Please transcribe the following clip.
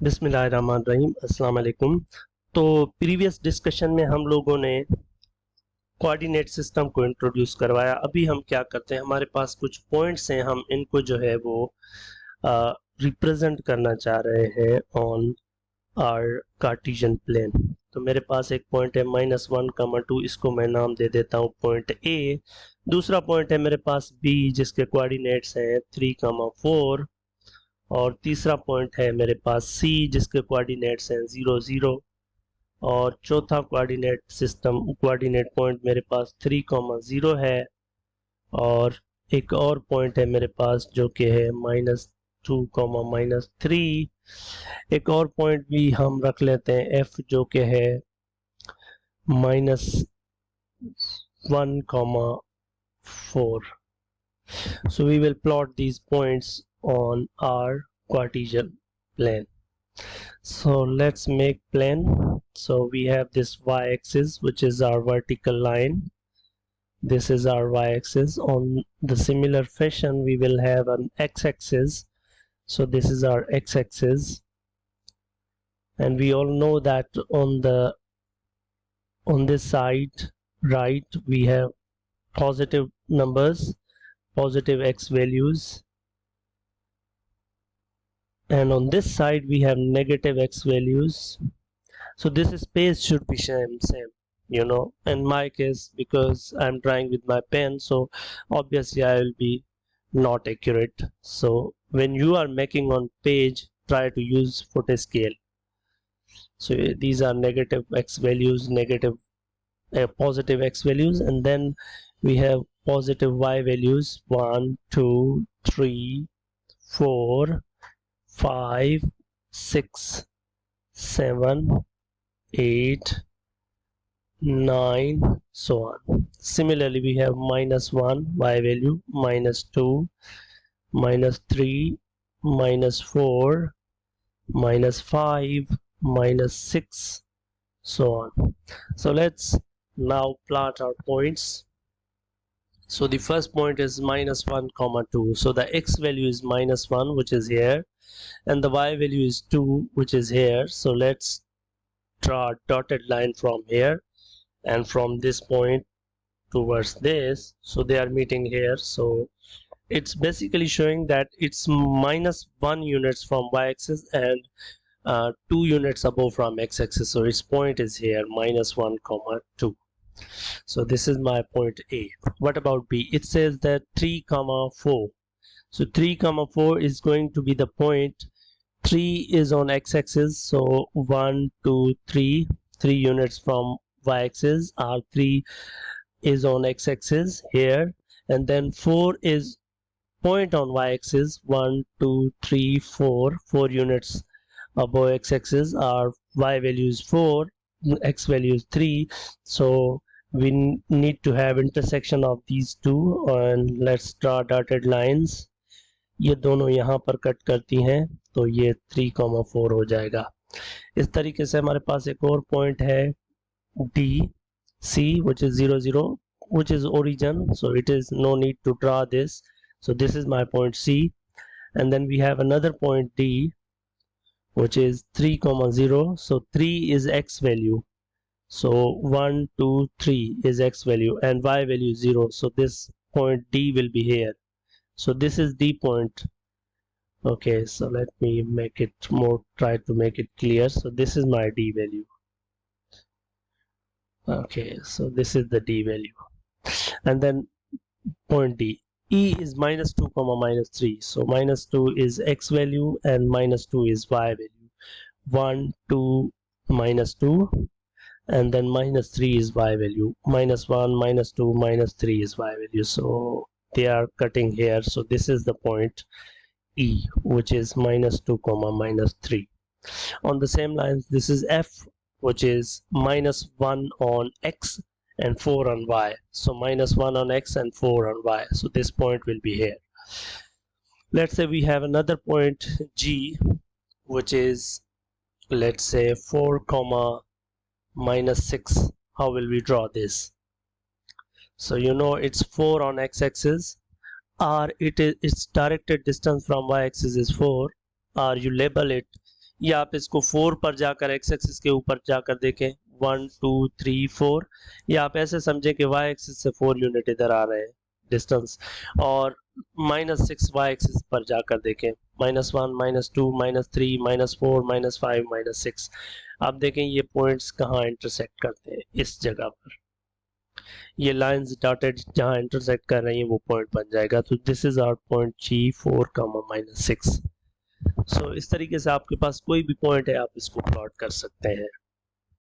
बिस्मिल्लाहिर्रहमानिर्रहीम अस्सलाम वालेकुम। तो प्रीवियस डिस्कशन में हम लोगों ने कोऑर्डिनेट सिस्टम को इंट्रोड्यूस करवाया। अभी हम क्या करते हैं, हमारे पास कुछ पॉइंट्स हैं, हम इनको जो है वो रिप्रेजेंट करना चाह रहे हैं ऑन आर कार्टेशियन प्लेन। तो मेरे पास एक पॉइंट है -1,2, इसको मैं नाम दे देता हूँ पॉइंट ए। दूसरा पॉइंट है मेरे पास बी जिसके कोऑर्डिनेट्स हैं 3,4, और तीसरा पॉइंट है मेरे पास सी जिसके कोऑर्डिनेट्स हैं 0,0, और चौथा कोऑर्डिनेट पॉइंट मेरे पास 3,0 है, और एक और पॉइंट है मेरे पास जो कि है -2, -3। एक और पॉइंट भी हम रख लेते हैं एफ जो कि है -1,4। So we will plot these points on our Cartesian plane. So let's make plane. So we have this y-axis which is our vertical line. This is our y-axis. On the similar fashion we will have an x-axis. So this is our x-axis, and we all know that on this side right we have positive numbers, positive x values, and on this side we have negative x values. So this space should be same, you know. In my case, because I'm drawing with my pen, so obviously I will be not accurate. So when you are making on page, try to use photo scale. So these are negative x values, positive x values, and then we have positive y values 1, 2, 3, 4, 5, 6, 7, 8, 9, so on. Similarly, we have -1 y value, -2, -3, -4, -5, -6, so on. So let's now plot our points. So the first point is -1,2. So the x value is -1, which is here, and the y value is 2, which is here. So let's draw a dotted line from here and from this point towards this. So they are meeting here. So it's basically showing that it's -1 units from y-axis and 2 units above from x-axis. So its point is here -1,2. So this is my point A. What about B? It says that 3,4. So 3,4 is going to be the point. 3 is on x-axis, so 1, 2, 3 units from y-axis. R3 is on x-axis here, and then 4 is point on y-axis. 1, 2, 3, 4 units above x-axis. Our y value is 4, x value is 3, so we need to have intersection of these two, and let's draw dotted lines. ये दोनों यहाँ पर cut करती हैं तो ये 3,4 हो जाएगा। इस तरीके से हमारे पास एक और पॉइंट है D C which is 0,0, which is origin, so it is no need to draw this. So this is my point C, and then we have another point D which is 3,0. So 3 is x value, so 1, 2, 3 is x value, and y value is 0. So this point D will be here. So this is D point. Okay, so let me make it more, try to make it clear. So this is my D value. Okay, so this is the D value, and then point D. E is -2, -3. So -2 is x value and -2 is y value. 1, 2, -2, and then -3 is y value. -1, -2, -3 is y value. So they are cutting here. So this is the point E, which is -2, -3. On the same lines, this is F, which is -1 on x and 4 on y. So -1 on x and 4 on y. So this point will be here. Let's say we have another point G, which is, let's say 4, -6. How will we draw this? So you know it's 4 on x-axis. R, its directed distance from y-axis is 4. R, you label it या आप इसको 4 पर जाकर x axis के ऊपर जाकर देखें 1 2 3 4, या आप ऐसे समझें कि वाई एक्सिस से 4 यूनिट इधर आ रहे हैं डिस्टेंस, और -6 वाई एक्सिस पर जाकर देखें -1 -2 -3 -4 -5 -6। आप देखें ये पॉइंट्स कहाँ इंटरसेक्ट करते हैं, इस जगह पर ये लाइंस डॉटेड जहाँ इंटरसेक्ट कर रही हैं वो पॉइंट बन जाएगा। तो this is our point G4, -6। So इस तरीके से आपके पास कोई भी पॉइंट है आप इसको प्लॉट कर सकते हैं।